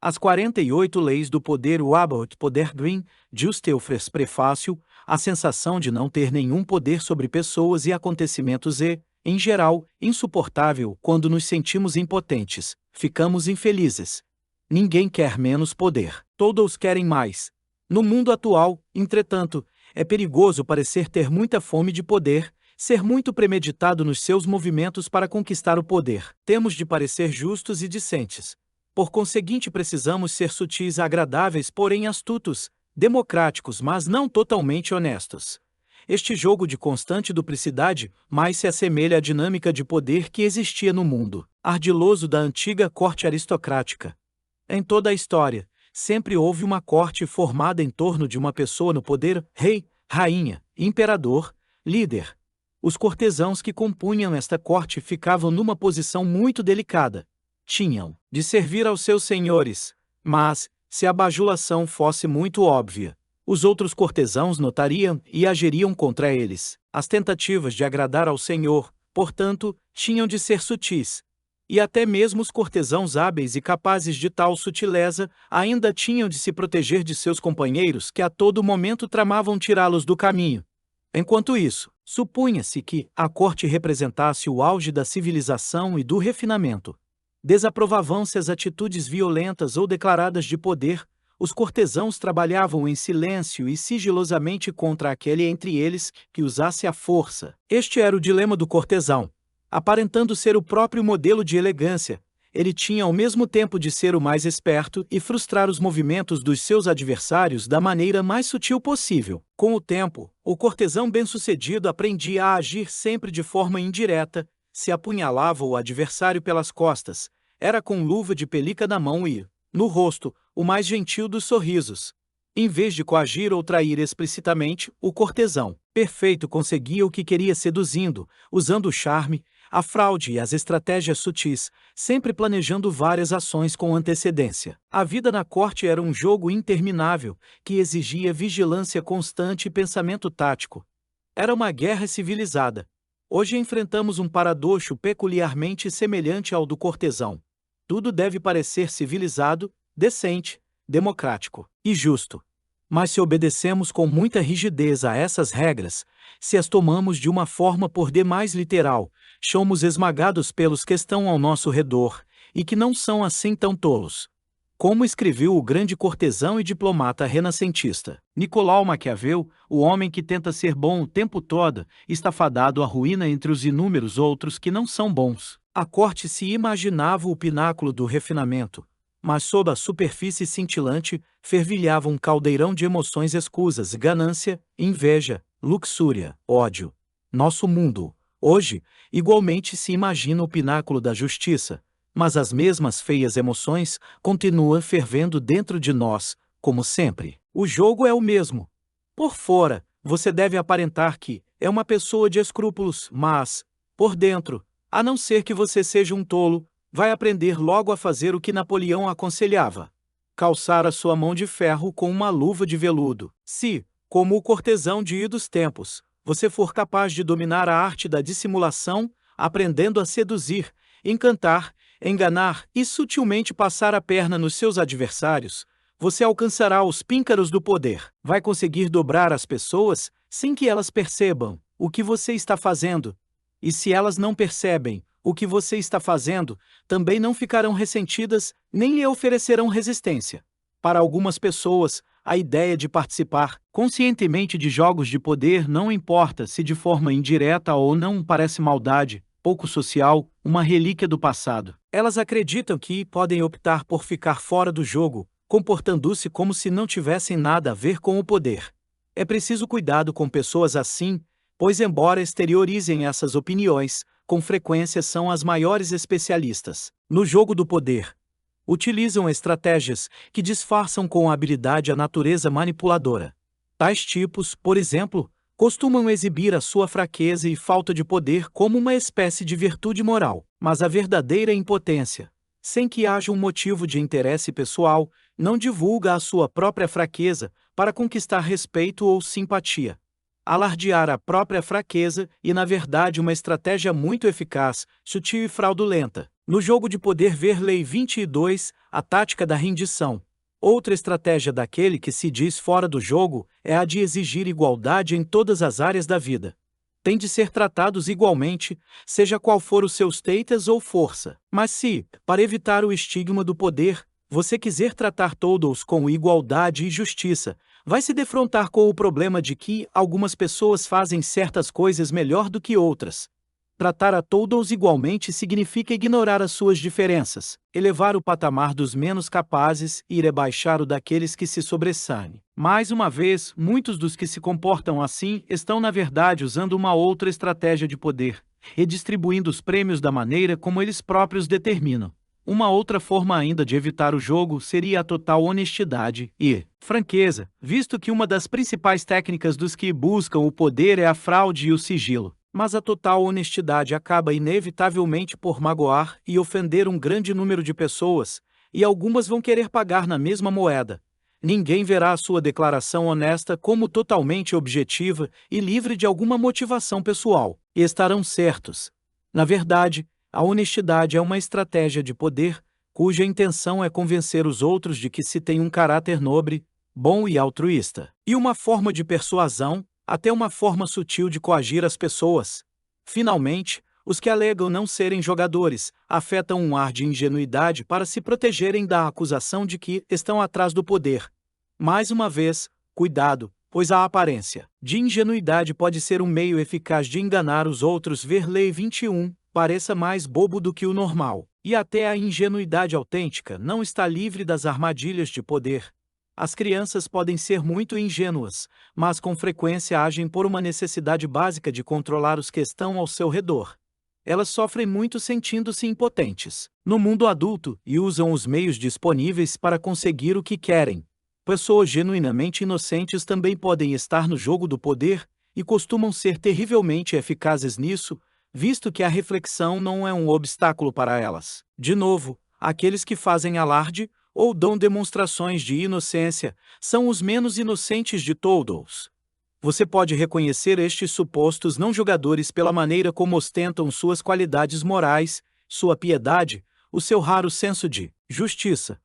As 48 Leis do Poder About Poder Green, Justelfres Prefácio, a sensação de não ter nenhum poder sobre pessoas e acontecimentos é, em geral, insuportável quando nos sentimos impotentes, ficamos infelizes. Ninguém quer menos poder, todos querem mais. No mundo atual, entretanto, é perigoso parecer ter muita fome de poder, ser muito premeditado nos seus movimentos para conquistar o poder. Temos de parecer justos e decentes. Por conseguinte, precisamos ser sutis, agradáveis, porém astutos, democráticos, mas não totalmente honestos. Este jogo de constante duplicidade mais se assemelha à dinâmica de poder que existia no mundo ardiloso da antiga corte aristocrática. Em toda a história, sempre houve uma corte formada em torno de uma pessoa no poder: rei, rainha, imperador, líder. Os cortesãos que compunham esta corte ficavam numa posição muito delicada. Tinham de servir aos seus senhores, mas, se a bajulação fosse muito óbvia, os outros cortesãos notariam e agiriam contra eles. As tentativas de agradar ao senhor, portanto, tinham de ser sutis. E até mesmo os cortesãos hábeis e capazes de tal sutileza ainda tinham de se proteger de seus companheiros que a todo momento tramavam tirá-los do caminho. Enquanto isso, supunha-se que a corte representasse o auge da civilização e do refinamento. Desaprovavam-se as atitudes violentas ou declaradas de poder, os cortesãos trabalhavam em silêncio e sigilosamente contra aquele entre eles que usasse a força. Este era o dilema do cortesão. Aparentando ser o próprio modelo de elegância, ele tinha ao mesmo tempo de ser o mais esperto e frustrar os movimentos dos seus adversários da maneira mais sutil possível. Com o tempo, o cortesão bem-sucedido aprendia a agir sempre de forma indireta. Se apunhalava o adversário pelas costas, era com luva de pelica na mão e, no rosto, o mais gentil dos sorrisos. Em vez de coagir ou trair explicitamente, o cortesão perfeito conseguia o que queria seduzindo, usando o charme, a fraude e as estratégias sutis, sempre planejando várias ações com antecedência. A vida na corte era um jogo interminável, que exigia vigilância constante e pensamento tático. Era uma guerra civilizada. Hoje enfrentamos um paradoxo peculiarmente semelhante ao do cortesão. Tudo deve parecer civilizado, decente, democrático e justo. Mas se obedecemos com muita rigidez a essas regras, se as tomamos de uma forma por demais literal, somos esmagados pelos que estão ao nosso redor, e que não são assim tão tolos. Como escreveu o grande cortesão e diplomata renascentista Nicolau Maquiavel, o homem que tenta ser bom o tempo todo está fadado à ruína entre os inúmeros outros que não são bons. A corte se imaginava o pináculo do refinamento, mas sob a superfície cintilante fervilhava um caldeirão de emoções escusas: ganância, inveja, luxúria, ódio. Nosso mundo, hoje, igualmente se imagina o pináculo da justiça, mas as mesmas feias emoções continuam fervendo dentro de nós, como sempre. O jogo é o mesmo. Por fora, você deve aparentar que é uma pessoa de escrúpulos, mas, por dentro, a não ser que você seja um tolo, vai aprender logo a fazer o que Napoleão aconselhava: calçar a sua mão de ferro com uma luva de veludo. Se, como o cortesão de idos tempos, você for capaz de dominar a arte da dissimulação, aprendendo a seduzir, encantar, enganar e sutilmente passar a perna nos seus adversários, você alcançará os píncaros do poder. Vai conseguir dobrar as pessoas sem que elas percebam o que você está fazendo. E se elas não percebem o que você está fazendo, também não ficarão ressentidas, nem lhe oferecerão resistência. Para algumas pessoas, a ideia de participar conscientemente de jogos de poder, não importa se de forma indireta ou não, parece maldade, pouco social, uma relíquia do passado. Elas acreditam que podem optar por ficar fora do jogo, comportando-se como se não tivessem nada a ver com o poder. É preciso cuidado com pessoas assim, pois embora exteriorizem essas opiniões, com frequência são as maiores especialistas no jogo do poder. Utilizam estratégias que disfarçam com habilidade a natureza manipuladora. Tais tipos, por exemplo, costumam exibir a sua fraqueza e falta de poder como uma espécie de virtude moral, mas a verdadeira impotência, sem que haja um motivo de interesse pessoal, não divulga a sua própria fraqueza para conquistar respeito ou simpatia. Alardear a própria fraqueza e, na verdade, uma estratégia muito eficaz, sutil e fraudulenta. No jogo de poder, ver Lei 22, a tática da rendição. Outra estratégia daquele que se diz fora do jogo é a de exigir igualdade em todas as áreas da vida. Têm de ser tratados igualmente, seja qual for o seu status ou força. Mas se, para evitar o estigma do poder, você quiser tratar todos com igualdade e justiça, vai se defrontar com o problema de que algumas pessoas fazem certas coisas melhor do que outras. Tratar a todos igualmente significa ignorar as suas diferenças, elevar o patamar dos menos capazes e rebaixar o daqueles que se sobressaem. Mais uma vez, muitos dos que se comportam assim estão na verdade usando uma outra estratégia de poder, redistribuindo os prêmios da maneira como eles próprios determinam. Uma outra forma ainda de evitar o jogo seria a total honestidade e franqueza, visto que uma das principais técnicas dos que buscam o poder é a fraude e o sigilo. Mas a total honestidade acaba inevitavelmente por magoar e ofender um grande número de pessoas, e algumas vão querer pagar na mesma moeda. Ninguém verá a sua declaração honesta como totalmente objetiva e livre de alguma motivação pessoal, e estarão certos. Na verdade, a honestidade é uma estratégia de poder, cuja intenção é convencer os outros de que se tem um caráter nobre, bom e altruísta, e uma forma de persuasão, até uma forma sutil de coagir as pessoas. Finalmente, os que alegam não serem jogadores afetam um ar de ingenuidade para se protegerem da acusação de que estão atrás do poder. Mais uma vez, cuidado, pois a aparência de ingenuidade pode ser um meio eficaz de enganar os outros. Ver Lei 21, pareça mais bobo do que o normal. E até a ingenuidade autêntica não está livre das armadilhas de poder. As crianças podem ser muito ingênuas, mas com frequência agem por uma necessidade básica de controlar os que estão ao seu redor. Elas sofrem muito sentindo-se impotentes no mundo adulto e usam os meios disponíveis para conseguir o que querem. Pessoas genuinamente inocentes também podem estar no jogo do poder e costumam ser terrivelmente eficazes nisso, visto que a reflexão não é um obstáculo para elas. De novo, aqueles que fazem alarde ou dão demonstrações de inocência, são os menos inocentes de todos. Você pode reconhecer estes supostos não-jogadores pela maneira como ostentam suas qualidades morais, sua piedade, o seu raro senso de justiça.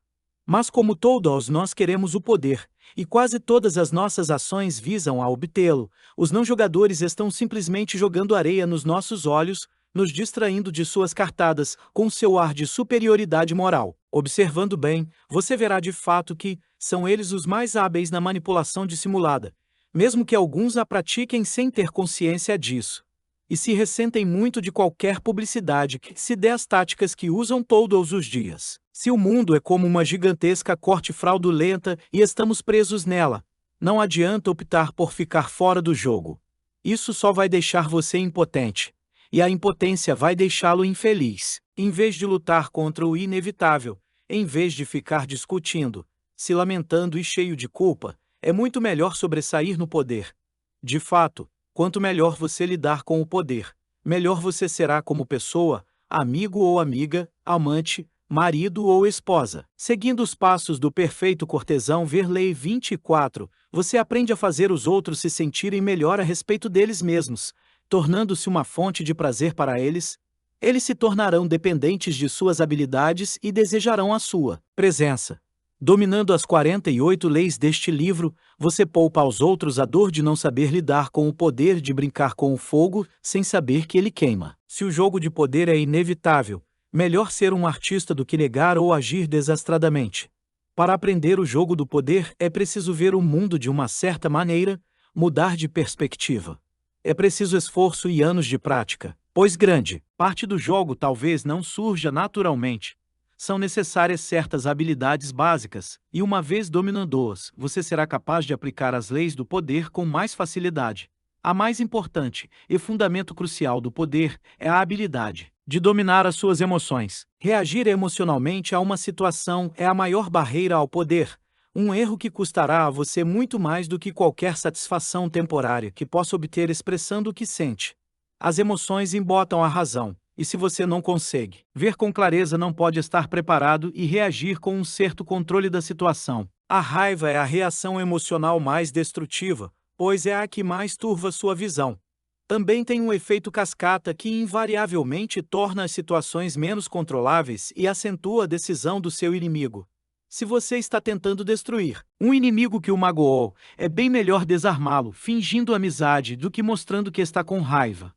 Mas como todos nós queremos o poder, e quase todas as nossas ações visam a obtê-lo, os não-jogadores estão simplesmente jogando areia nos nossos olhos, nos distraindo de suas cartadas com seu ar de superioridade moral. Observando bem, você verá de fato que são eles os mais hábeis na manipulação dissimulada, mesmo que alguns a pratiquem sem ter consciência disso. E se ressentem muito de qualquer publicidade que se dê às táticas que usam todos os dias. Se o mundo é como uma gigantesca corte fraudulenta e estamos presos nela, não adianta optar por ficar fora do jogo. Isso só vai deixar você impotente. E a impotência vai deixá-lo infeliz. Em vez de lutar contra o inevitável, em vez de ficar discutindo, se lamentando e cheio de culpa, é muito melhor sobressair no poder. De fato, quanto melhor você lidar com o poder, melhor você será como pessoa, amigo ou amiga, amante, marido ou esposa. Seguindo os passos do perfeito cortesão, ver Lei 24, você aprende a fazer os outros se sentirem melhor a respeito deles mesmos, tornando-se uma fonte de prazer para eles. Eles se tornarão dependentes de suas habilidades e desejarão a sua presença. Dominando as 48 leis deste livro, você poupa aos outros a dor de não saber lidar com o poder de brincar com o fogo sem saber que ele queima. Se o jogo de poder é inevitável, melhor ser um artista do que negar ou agir desastradamente. Para aprender o jogo do poder, é preciso ver o mundo de uma certa maneira, mudar de perspectiva. É preciso esforço e anos de prática, pois grande parte do jogo talvez não surja naturalmente. São necessárias certas habilidades básicas, e uma vez dominando-as, você será capaz de aplicar as leis do poder com mais facilidade. A mais importante e fundamento crucial do poder é a habilidade de dominar as suas emoções. Reagir emocionalmente a uma situação é a maior barreira ao poder, um erro que custará a você muito mais do que qualquer satisfação temporária que possa obter expressando o que sente. As emoções embotam a razão, e se você não consegue ver com clareza, não pode estar preparado e reagir com um certo controle da situação. A raiva é a reação emocional mais destrutiva, pois é a que mais turva sua visão. Também tem um efeito cascata que invariavelmente torna as situações menos controláveis e acentua a decisão do seu inimigo. Se você está tentando destruir um inimigo que o magoou, é bem melhor desarmá-lo, fingindo amizade, do que mostrando que está com raiva.